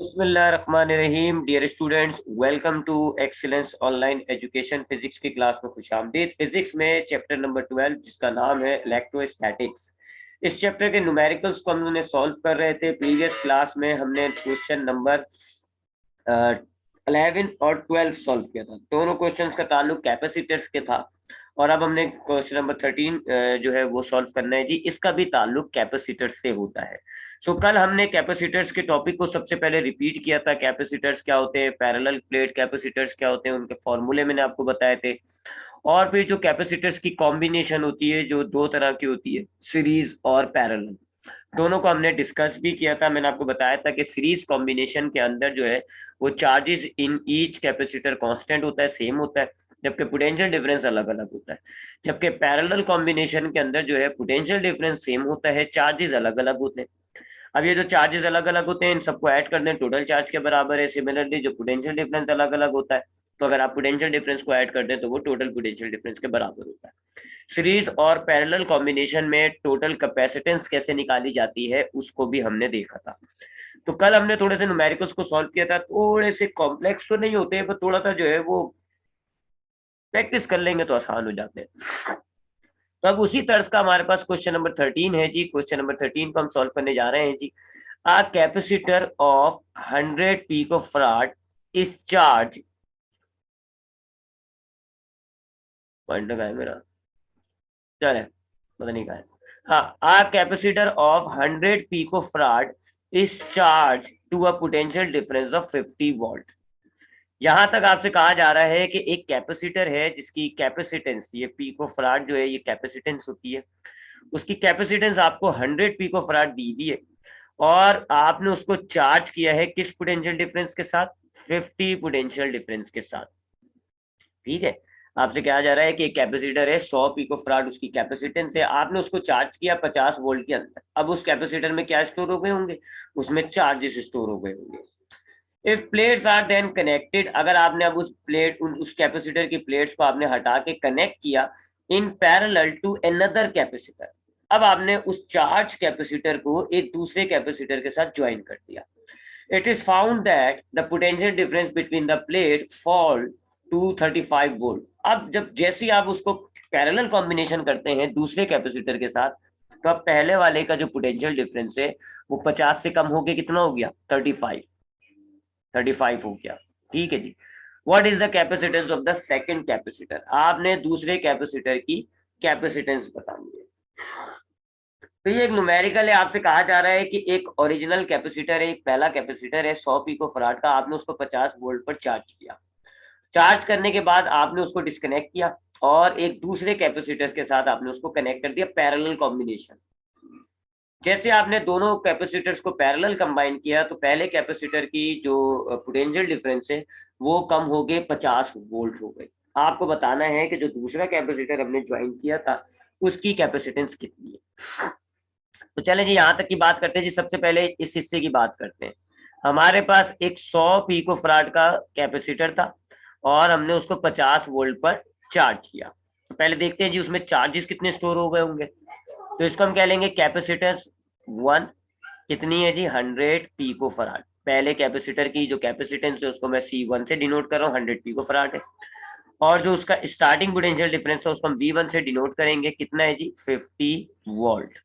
बिस्मिल्लाहिर्रहमानिर्रहीम। Dear students, welcome to Excellence Online Education. Physics की class में खुशामदीद। फिजिक्स में चैप्टर नंबर 12 जिसका नाम है इलेक्ट्रोस्टैटिक्स। इस चैप्टर के न्यूमेरिकल्स को हमने सॉल्व कर रहे थे। प्रीवियस क्लास में हमने क्वेश्चन नंबर 11 और 12 सॉल्व किया था। दोनों क्वेश्चंस का ताल्लुक कैपेसिटर्स के था और अब हमने क्वेश्चन नंबर 13 जो है वो सॉल्व करना है जी। इसका भी ताल्लुक कैपेसिटर्स से होता है। कल हमने कैपेसिटर्स के टॉपिक को सबसे पहले रिपीट किया था। कैपेसिटर्स क्या होते हैं, पैरेलल प्लेट कैपेसिटर्स क्या होते हैं, उनके फॉर्मूले मैंने आपको बताए थे। और फिर जो कैपेसिटर्स की कॉम्बिनेशन होती है जो दो तरह की होती है, सीरीज और पैरेलल, दोनों को हमने डिस्कस भी किया था। मैंने आपको बताया था कि सीरीज कॉम्बिनेशन के अंदर जो है वो charges in each capacitor constant होता है, सेम होता है, जबकि पोटेंशियल डिफरेंस अलग अलग होता है। जबकि पैरेलल कॉम्बिनेशन के अंदर जो है पोटेंशियल डिफरेंस सेम होता है, चार्जेस अलग अलग होते हैं। अब ये जो चार्जेस अलग अलग होते हैं इन सबको ऐड कर दें, टोटल चार्ज के बराबर है। सिमिलरली जो पोटेंशियल डिफरेंस अलग अलग होता है, तो अगर आप पोटेंशियल डिफरेंस को ऐड कर दें तो वो टोटल पोटेंशियल डिफरेंस के बराबर होता है। सीरीज और पैरेलल कॉम्बिनेशन में टोटल कैपेसिटेंस कैसे निकाली जाती है उसको भी हमने देखा था। तो कल हमने थोड़े से न्यूमेरिकल्स को सॉल्व किया था। थोड़े से कॉम्प्लेक्स तो नहीं होते, पर थोड़ा सा जो है वो प्रैक्टिस कर लेंगे तो आसान हो जाते हैं। तो अब उसी तर्ज का हमारे पास क्वेश्चन नंबर 13 है जी। क्वेश्चन नंबर 13 को हम सॉल्व करने जा रहे हैं जी। A capacitor of 100 picofarad is charged, pointer का है मेरा, चले पता नहीं कहा है। हाँ, a capacitor of 100 picofarad is charged to a potential difference of 50 volt। यहां तक आपसे कहा जा रहा है कि एक कैपेसिटर है जिसकी कैपेसिटेंस, ये पिकोफराड जो है ये कैपेसिटेंस होती है, उसकी कैपेसिटेंस आपको 100 पिकोफराड दी हुई है और आपने उसको चार्ज किया है किस पोटेंशियल डिफरेंस के साथ, 50 पोटेंशियल डिफरेंस के साथ। ठीक है, आपसे कहा जा रहा है कि एक कैपेसिटर है 100 पिकोफराड उसकी कैपेसिटेंस है, आपने उसको चार्ज किया 50 वोल्ट के अंदर। अब उस कैपेसिटर में क्या स्टोर हो गए होंगे, उसमें चार्जेस स्टोर हो गए होंगे। If plates are then connected, अगर आपने अब उस प्लेट उस कैपेसिटर की प्लेट्स को आपने हटा के कनेक्ट किया in parallel to another capacitor, अब आपने उस चार्ज कैपेसिटर को एक दूसरे कैपेसिटर के साथ ज्वाइन कर दिया। It is found that the potential difference between the plate fall to 35 volt. अब जब जैसे आप उसको पैरेलल कॉम्बिनेशन करते हैं दूसरे कैपेसिटर के साथ, तो अब पहले वाले का जो पोटेंशियल डिफरेंस है वो 50 से कम होके कितना हो गया, 35 हो गया। ठीक है जी। What is the capacitance of the second capacitor, आपने दूसरे कैपेसिटर की कैपेसिटेंस बतानी है। तो ये एक न्यूमेरिकल है। आपसे कहा जा रहा है कि एक ओरिजिनल कैपेसिटर है, एक पहला कैपेसिटर है 100 पिको फराड का, आपने उसको 50 वोल्ट पर चार्ज किया। चार्ज करने के बाद आपने उसको डिस्कनेक्ट किया और एक दूसरे कैपेसिटर के साथ आपने उसको कनेक्ट कर दिया, पैरेलल कॉम्बिनेशन। जैसे आपने दोनों कैपेसिटर्स को पैरेलल कंबाइन किया तो पहले कैपेसिटर की जो पोटेंशियल डिफरेंस है वो कम हो गए, 50 वोल्ट हो गए। आपको बताना है कि जो दूसरा कैपेसिटर हमने ज्वाइन किया था उसकी कैपेसिटेंस कितनी है। तो चले जी यहाँ तक की बात करते हैं जी। सबसे पहले इस हिस्से की बात करते हैं। हमारे पास एक 100 पिको फराड का कैपेसिटर था और हमने उसको 50 वोल्ट पर चार्ज किया। तो पहले देखते हैं जी उसमें चार्जेस कितने स्टोर हो गए होंगे। तो इसको हम कह लेंगे कैपेसिटेंस 1, कितनी है जी, 100 पिको फराड। पहले कैपेसिटर की जो कैपेसिटेंस है उसको मैं C1 से डिनोट कर रहा हूँ, 100 पिको फराड है। और जो उसका स्टार्टिंग पोटेंशियल डिफरेंस है उसको हम V1 से डिनोट करेंगे, कितना है जी, 50 वोल्ट।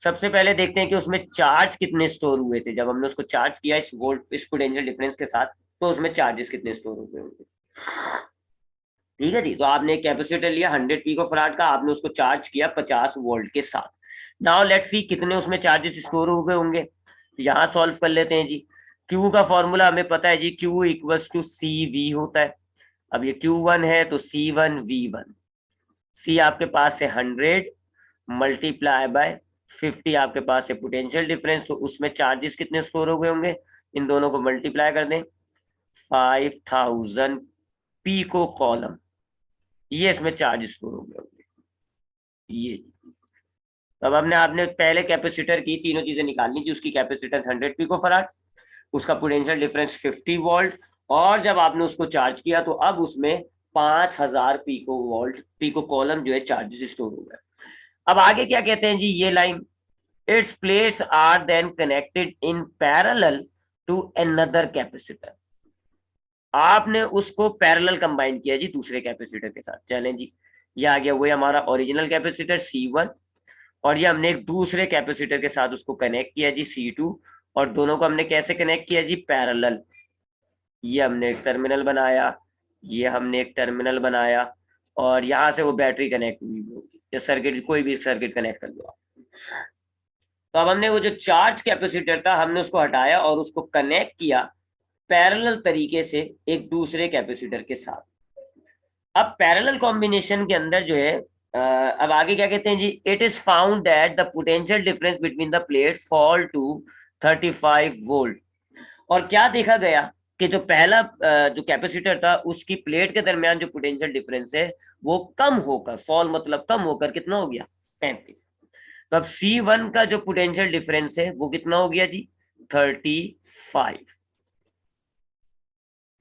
सबसे पहले देखते हैं कि उसमें चार्ज कितने स्टोर हुए थे जब हमने उसको चार्ज किया इस वोल्ट इस पोटेंशियल डिफरेंस के साथ, तो उसमें चार्जेस कितने स्टोर हुए होंगे। ठीक है जी। तो आपने एक कैपेसिटर लिया 100 पिको फराड का, आपने उसको चार्ज किया 50 वोल्ट के साथ। नाउ लेट्स सी कितने उसमें चार्जेस स्टोर हो गए होंगे। यहाँ सॉल्व कर लेते हैं जी। Q का फॉर्मूला हमें पता है जी, Q इक्वल्स टू CV होता है। अब ये Q1 है तो C1 V1। C आपके पास है 100 मल्टीप्लाई बाय 50, आपके पास है पोटेंशियल डिफरेंस, तो उसमें चार्जेस कितने स्टोर हो गए होंगे, इन दोनों को मल्टीप्लाई कर दें, 5000 पिको कॉलम, ये इसमें चार्ज स्टोर हो गए होंगे। ये तब हमने आपने पहले कैपेसिटर की तीनों चीजें निकालनी थी। उसकी कैपेसिटेंस 100 पिको फराड, उसका पोटेंशियल डिफरेंस 50 वोल्ट, और जब आपने उसको चार्ज किया तो अब उसमें 5000 पिको वोल्ट पिको कॉलम जो है चार्जेस स्टोर हो गए। अब आगे क्या कहते हैं जी, ये line, its plates are then connected in parallel to another capacitor, आपने उसको पैरेलल कंबाइन किया जी दूसरे कैपेसिटर के साथ। चलें जी, ये आ गया वही हमारा ओरिजिनल कैपेसिटर C1, और ये हमने एक दूसरे कैपेसिटर के साथ उसको कनेक्ट किया जी C2, और दोनों को हमने कैसे कनेक्ट किया जी, पैरेलल। ये हमने एक टर्मिनल बनाया, ये हमने एक टर्मिनल बनाया, और यहाँ से वो बैटरी कनेक्ट हुई होगी, या सर्किट, कोई भी सर्किट कनेक्ट कर लो आप। तो अब हमने वो जो चार्ज कैपेसिटर था हमने उसको हटाया और उसको कनेक्ट किया पैरेलल तरीके से एक दूसरे कैपेसिटर के साथ। अब पैरेलल कॉम्बिनेशन के अंदर जो है अब आगे क्या कहते हैं जी, it is found that the potential difference between the plate fall to 35 volt. और क्या देखा गया कि जो पहला जो कैपेसिटर था उसकी प्लेट के दरमियान जो पोटेंशियल डिफरेंस है वो कम होकर, फॉल मतलब कम होकर कितना हो गया, 35। तो अब C1 का जो पोटेंशियल डिफरेंस है वो कितना हो गया जी, 35।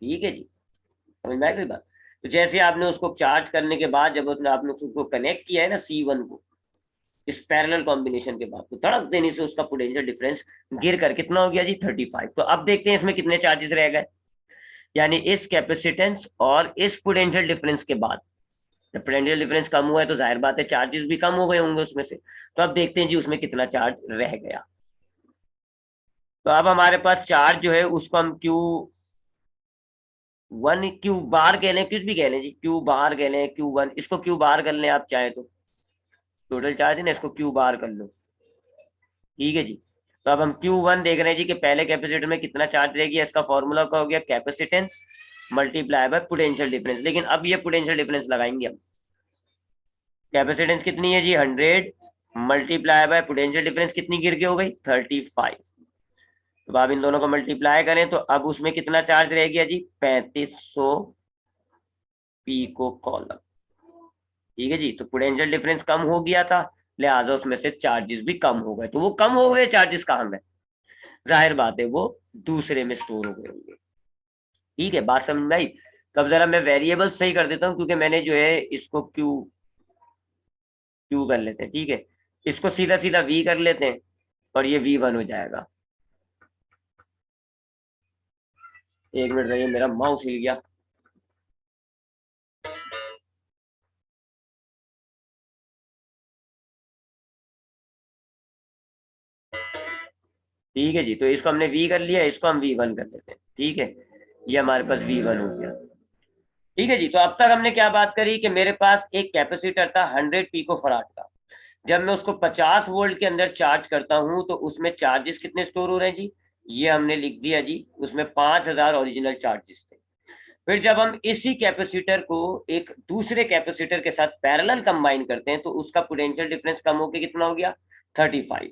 ठीक है जी, समझ में आई कोई बात। तो जैसे आपने उसको चार्ज करने के बाद जब आपने उसको कनेक्ट किया है ना C1 को इस पैरेलल कॉम्बिनेशन के बाद, तो धड़क देने से उसका पोटेंशियल डिफरेंस गिर कर कितना हो गया जी, 35। तो अब देखते हैं इसमें कितने चार्जेस रह गए, यानी इस कैपेसिटेंस और इस पोटेंशियल डिफरेंस के बाद जब पोटेंशियल डिफरेंस कम हुआ है तो जाहिर बात है चार्जेस भी कम हो गए होंगे उसमें से। तो अब देखते हैं जी उसमें कितना चार्ज रह गया। तो अब हमारे पास चार्ज जो है उसको हम Q1 क्यू बार कह लें, कुछ भी कह लें जी, क्यू बार कह लें, Q1, इसको क्यू बार कर लें आप चाहे तो, टोटल चार्ज है ना, इसको क्यू बार कर लो। ठीक है जी, तो अब हम Q1 देख रहे हैं जी कि पहले कैपेसिटर में कितना चार्ज रहेगी, इसका फॉर्मूला क्या हो गया, capacitance multiply by potential difference. लेकिन अब ये पोटेंशियल डिफरेंस लगाएंगे हम, कैपेसिटेंस कितनी है जी 100 मल्टीप्लाई बाय पोटेंशियल डिफरेंस कितनी गिर के हो गई 35। तो आप इन दोनों को मल्टीप्लाई करें तो अब उसमें कितना चार्ज रह गया जी 3500 पिको कॉलम। ठीक है जी, तो पोटेंशियल डिफरेंस कम हो गया था लिहाजा उसमें से चार्जेस भी कम हो गए। तो वो कम हो गए चार्जेस कहाँ गए, जाहिर बात है वो दूसरे में स्टोर हो गए होंगे। ठीक है, बात समझ में आई। तो अब जरा मैं वेरिएबल सही कर देता हूँ क्योंकि मैंने जो है इसको क्यू क्यू कर लेते हैं। ठीक है, इसको सीधा सीधा वी कर लेते हैं और ये V1 हो जाएगा। एक मिनट रहिए, मेरा माउस हिल गया। ठीक है जी, तो इसको हमने V कर लिया, इसको हम V1 कर लेते हैं। ठीक है, ये हमारे पास V1 हो गया। ठीक है जी, तो अब तक हमने क्या बात करी कि मेरे पास एक कैपेसिटर था 100 पिको फराड का। जब मैं उसको 50 वोल्ट के अंदर चार्ज करता हूं तो उसमें चार्जेस कितने स्टोर हो रहे हैं जी, ये हमने लिख दिया जी, उसमें 5000 ओरिजिनल चार्जेस थे। फिर जब हम इसी कैपेसिटर को एक दूसरे कैपेसिटर के साथ पैरेलल कंबाइन करते हैं तो उसका पोटेंशियल डिफरेंस कम होकर कितना हो गया 35।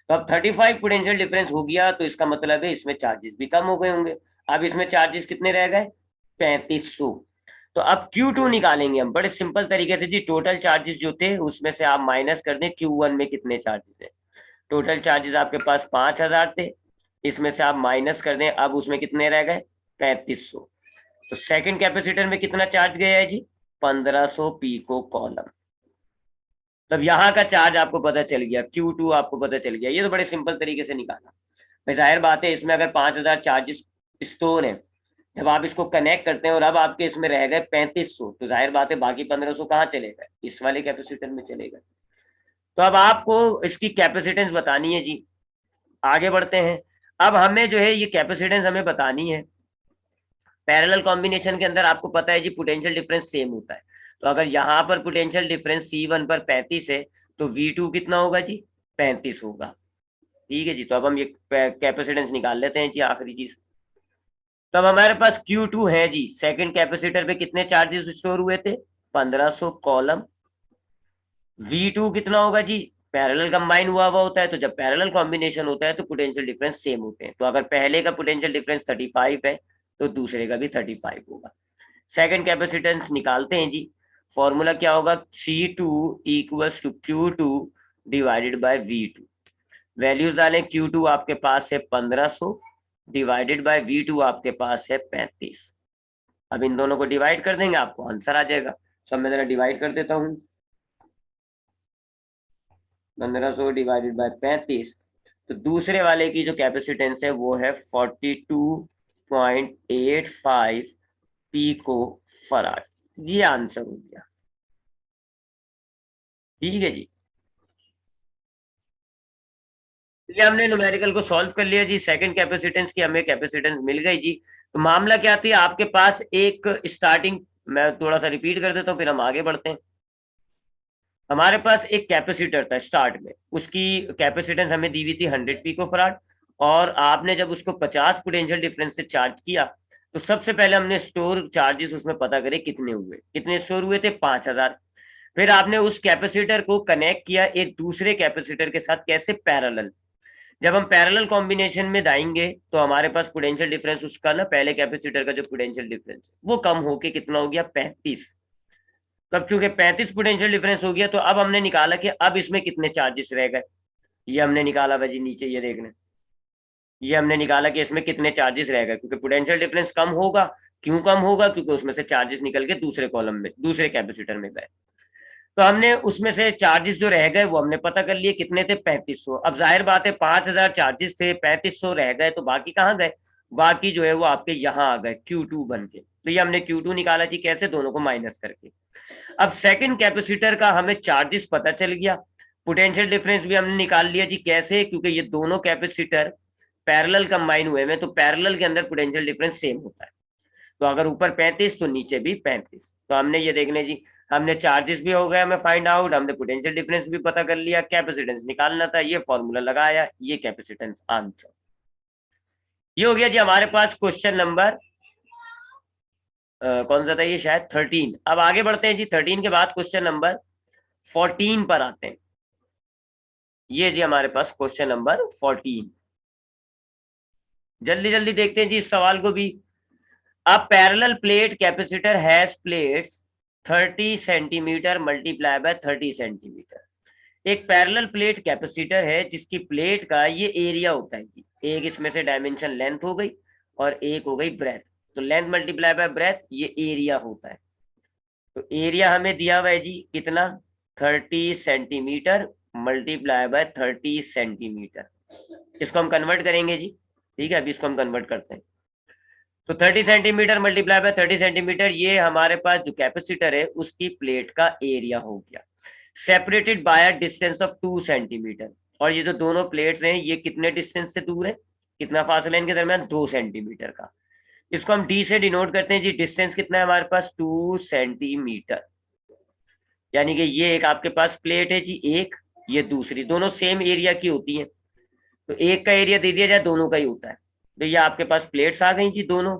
तो अब 35 पोटेंशियल डिफरेंस हो गया तो इसका मतलब है इसमें चार्जेस भी कम हो गए होंगे। अब इसमें चार्जेस कितने रह गए 3500। तो अब Q2 निकालेंगे हम बड़े सिंपल तरीके से जी, टोटल चार्जेस जो थे उसमें से आप माइनस कर दें Q1 में कितने चार्जेस है। टोटल चार्जेस आपके पास 5000 थे, इसमें से आप माइनस कर दें, अब उसमें कितने रह गए 3500। तो सेकंड कैपेसिटर में कितना चार्ज गया है जी 1500 पिको कॉलम। तब यहाँ का चार्ज आपको पता चल गया, Q2 आपको पता चल गया। ये तो बड़े सिंपल तरीके से निकाला। भाई जाहिर बात है इसमें अगर 5000 चार्जेस स्टोर है, जब आप इसको कनेक्ट करते हैं और अब आपके इसमें रह गए 3500, तो जाहिर बात है बाकी 1500 कहाँ चले गए, इस वाले कैपेसिटर में चले गए। तो अब आपको इसकी कैपेसिटेंस बतानी है जी। आगे बढ़ते हैं, अब हमें जो है ये कैपेसिटेंस हमें बतानी है। पैरेलल कॉम्बिनेशन के अंदर आपको पता है जी पोटेंशियल डिफरेंस सेम होता है। तो अगर यहाँ पर पोटेंशियल डिफरेंस C1 पर 35 है तो V2 कितना होगा जी 35 होगा। ठीक है जी, तो अब हम ये कैपेसिटेंस निकाल लेते हैं जी, आखिरी चीज। तो अब हमारे पास Q2 है जी, सेकंड कैपेसिटर पे कितने चार्जेस स्टोर हुए थे 1500 कॉलम। V2 कितना होगा जी, पैरेलल कंबाइन हुआ होता है तो जब पैरेलल कॉम्बिनेशन होता है तो पोटेंशियल डिफरेंस सेम होते हैं। तो अगर पहले का पोटेंशियल डिफरेंस 35 है तो दूसरे का भी 35 होगा। सेकंड कैपेसिटेंस निकालते हैं जी, फॉर्मूला क्या होगा C2 equals to Q2 divided by V2। Values डालें, Q2 आपके पास है 1500 डिवाइडेड बाय V2 आपके पास है 35। अब इन दोनों को डिवाइड कर देंगे आपको आंसर आ जाएगा। सब मैं जरा डिवाइड कर देता हूँ, 1500 डिवाइडेड बाय 35, तो दूसरे वाले की जो कैपेसिटेंस है वो है 42.85 पीको फराड। ये आंसर हो गया। ठीक है जी, ये हमने न्यूमेरिकल को सॉल्व कर लिया जी। सेकंड कैपेसिटेंस की हमें कैपेसिटेंस मिल गई जी। तो मामला क्या थी, आपके पास एक स्टार्टिंग, मैं थोड़ा सा रिपीट कर देता हूँ फिर हम आगे बढ़ते हैं। हमारे पास एक कैपेसिटर था स्टार्ट में, उसकी कैपेसिटेंस हमें दी हुई थी 100 पिको फराड, और आपने जब उसको 50 पोटेंशियल डिफरेंस से चार्ज किया तो सबसे पहले हमने स्टोर चार्जेस उसमें पता करे कितने हुए, कितने स्टोर हुए थे 5000। फिर आपने उस कैपेसिटर को कनेक्ट किया एक दूसरे कैपेसिटर के साथ, कैसे, पैरेलल। जब हम पैरेलल कॉम्बिनेशन में जाएंगे तो हमारे पास पोटेंशियल डिफरेंस उसका ना, पहले कैपेसिटर का जो पोटेंशियल डिफरेंस वो कम होके कितना हो गया 35। तब चूंकि 35 पोटेंशियल डिफरेंस हो गया तो अब हमने निकाला कि अब इसमें कितने चार्जेस रह गए। ये हमने निकाला भाई जी, नीचे ये देखने, ये हमने निकाला कि इसमें कितने चार्जेस रह गए, क्योंकि पोटेंशियल डिफरेंस कम होगा। क्यों कम होगा, क्योंकि उसमें से चार्जेस निकल के दूसरे कॉलम में, दूसरे कैपेसिटर में गए। तो हमने उसमें से चार्जेस जो रह गए वो हमने पता कर लिए कितने थे, 3500। अब जाहिर बात है 5000 चार्जेस थे, 3500 रह गए, तो बाकी कहाँ गए, बाकी जो है वो आपके यहाँ आ गए Q2 बन के। तो ये हमने Q2 निकाला जी, कैसे, दोनों को माइनस करके। अब सेकंड कैपेसिटर का हमें चार्जेस पता चल गया, पोटेंशियल डिफरेंस भी हमने निकाल लिया जी, कैसे, क्योंकि ये दोनों कैपेसिटर पैरेलल कंबाइन हुए हैं, तो पैरेलल के अंदर पोटेंशियल डिफरेंस सेम होता है। तो अगर ऊपर 35 तो नीचे भी 35। तो हमने ये देखने जी, हमने चार्जेस भी हो गया हमें फाइंड आउट, हमने पोटेंशियल डिफरेंस भी पता कर लिया, कैपेसिटेंस निकालना था, ये फॉर्मूला लगाया, ये कैपेसिटेंस आंसर। ये हो गया जी हमारे पास क्वेश्चन नंबर कौन सा था ये, शायद 13। अब आगे बढ़ते हैं जी, 13 के बाद क्वेश्चन नंबर 14 पर आते हैं। ये जी हमारे पास क्वेश्चन नंबर 14, जल्दी जल्दी देखते हैं जी इस सवाल को भी। अब parallel plate capacitor has plates 30 centimetre multiply by 30 centimetre. एक पैरेलल प्लेट कैपेसिटर है जिसकी प्लेट का ये एरिया होता है जी, एक इसमें से डायमेंशन लेंथ हो गई और एक हो गई ब्रेथ। तो लेंथ मल्टीप्लाई बाय ब्रेथ ये एरिया होता है। तो एरिया हमें दिया हुआ है जी कितना, 30 सेंटीमीटर मल्टीप्लाई बाय 30 सेंटीमीटर। इसको हम कन्वर्ट करेंगे जी, ठीक है, अभी इसको हम कन्वर्ट करते हैं। तो 30 सेंटीमीटर मल्टीप्लाई बाय 30 सेंटीमीटर, ये हमारे पास जो कैपेसिटर है उसकी प्लेट का एरिया हो गया, separated by a distance of 2 centimetre. और ये जो दोनों प्लेट्स हैं ये कितने डिस्टेंस से दूर है, कितना फासला इनके दरमियान, 2 सेंटीमीटर का। इसको हम डी से डिनोट करते हैं जी, डिस्टेंस कितना है हमारे पास, 2 सेंटीमीटर। यानी कि ये एक आपके पास प्लेट है जी, एक ये दूसरी, दोनों सेम एरिया की होती है। तो एक का एरिया दे दिया जाए, दोनों का ही होता है। तो ये आपके पास प्लेट्स आ गई जी दोनों,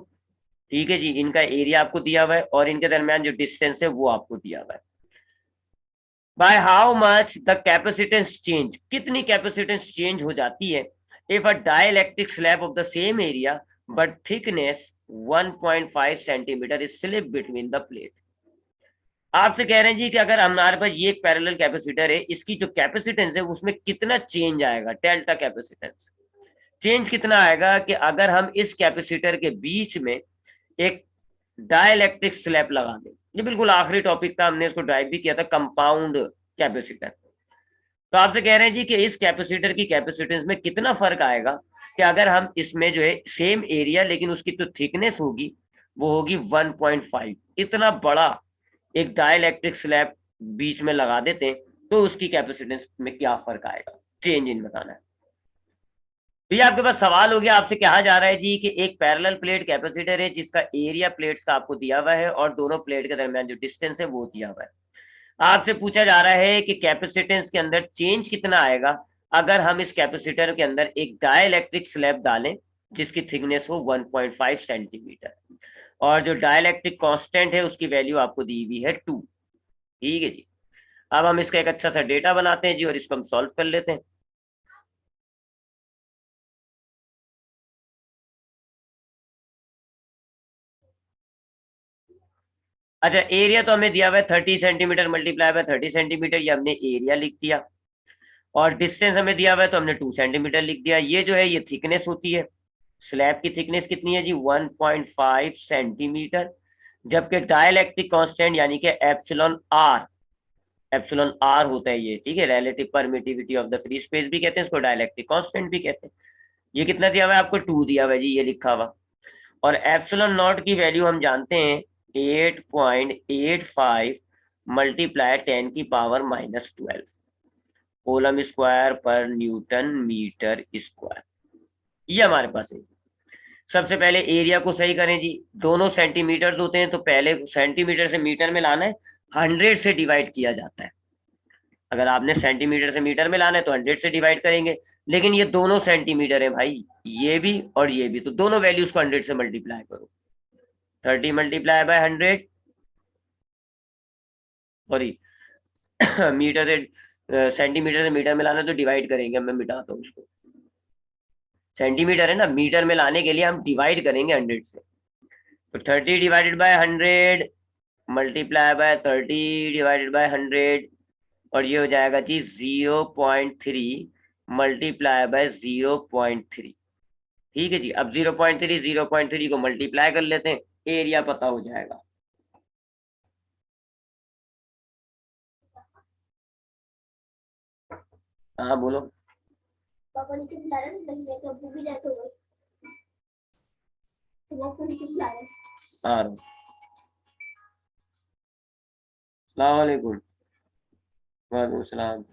ठीक है जी, इनका एरिया आपको दिया हुआ है और इनके दरमियान जो डिस्टेंस है वो आपको दिया हुआ है। By how much the capacitance change, कितनी कैपेसिटेंस चेंज हो जाती है if a dielectric slab of the same area but thickness 1.5 centimetre is slip between the plate. आपसे कह रहे हैं जी कि अगर हमारे पास ये एक पैरेलल कैपेसिटर है, इसकी जो कैपेसिटेंस है उसमें कितना चेंज आएगा, डेल्टा कैपेसिटेंस चेंज कितना आएगा कि अगर हम इस कैपेसिटर के बीच में एक डाइलेक्ट्रिक स्लैब लगा दें। ये बिल्कुल आखिरी टॉपिक था, हमने इसको ड्राइव भी किया था, कंपाउंड कैपेसिटर। तो आपसे कह रहे हैं जी कि इस कैपेसिटर की कैपेसिटेंस में कितना फर्क आएगा कि अगर हम इसमें जो है सेम एरिया लेकिन उसकी जो थिकनेस होगी वो होगी 1.5, इतना बड़ा एक डाइलेक्ट्रिक स्लैब बीच में लगा देते हैं तो उसकी कैपेसिटेंस में क्या फर्क आएगा, चेंज इन बताना है। तो ये आपके पास सवाल हो गया, आपसे कहा जा रहा है जी कि एक पैरेलल प्लेट कैपेसिटर है जिसका एरिया प्लेट्स का आपको दिया हुआ है और दोनों प्लेट के दरमियान जो डिस्टेंस है वो दिया हुआ है। आपसे पूछा जा रहा है कि कैपेसिटेंस के अंदर चेंज कितना आएगा अगर हम इस कैपेसिटर के अंदर एक डाइलेक्ट्रिक स्लैब डालें जिसकी थिकनेस हो 1.5 सेंटीमीटर, और जो डाइलेक्ट्रिक कांस्टेंट है उसकी वैल्यू आपको दी हुई है 2। ठीक है जी, अब हम इसका एक अच्छा सा डेटा बनाते हैं जी और इसको हम सॉल्व कर लेते हैं। अच्छा, एरिया तो हमें दिया हुआ है 30 सेंटीमीटर मल्टीप्लाई बाय 30 सेंटीमीटर, ये हमने एरिया लिख दिया। और डिस्टेंस हमें दिया हुआ है तो हमने 2 सेंटीमीटर लिख दिया। ये जो है ये थिकनेस होती है, स्लैब की थिकनेस कितनी है जी, 1.5 सेंटीमीटर। जबकि डाइलेक्ट्रिक कांस्टेंट यानी कि एप्सिलॉन आर, एप्सिलॉन आर होता है ये, ठीक है, relative permittivity of the free space भी कहते हैं इसको, डाइलेक्ट्रिक कांस्टेंट भी कहते हैं। ये कितना दिया हुआ है आपको, 2 दिया हुआ है जी, ये लिखा हुआ। और एप्सिलॉन नॉट की वैल्यू हम जानते हैं 8.85 मल्टीप्लाई 10⁻⁻12 कूलम स्क्वायर पर न्यूटन मीटर स्क्वायर, ये हमारे पास है। सबसे पहले एरिया को सही करें जी, दोनों सेंटीमीटर होते हैं तो पहले सेंटीमीटर से मीटर में लाना है, 100 से डिवाइड किया जाता है। अगर आपने सेंटीमीटर से मीटर में लाना है तो 100 से डिवाइड करेंगे, लेकिन ये दोनों सेंटीमीटर है भाई, ये भी और ये भी, तो दोनों वैल्यूज को 100 से मल्टीप्लाई करो। 30 मल्टीप्लाई बाय 100, सॉरी मीटर से सेंटीमीटर से मीटर में लाना तो डिवाइड करेंगे, मैं मिटाता हूँ उसको, सेंटीमीटर है ना, मीटर में लाने के लिए हम डिवाइड करेंगे 100 से। तो 30 divided by 100 multiply by 30 divided by 100, और ये हो जाएगा जी 0.3 मल्टीप्लाई बाय 0.3। ठीक है जी, अब 0.3 को मल्टीप्लाई कर लेते हैं, एरिया पता हो जाएगा। हाँ बोलो। पापा नीचे बुला रहे हैं, तो अब्बू भी जाते हुए तो वो नीचे बुला रहे हैं। हाँ, अस्सलाम वालेकुम। वालेकुम सलाम।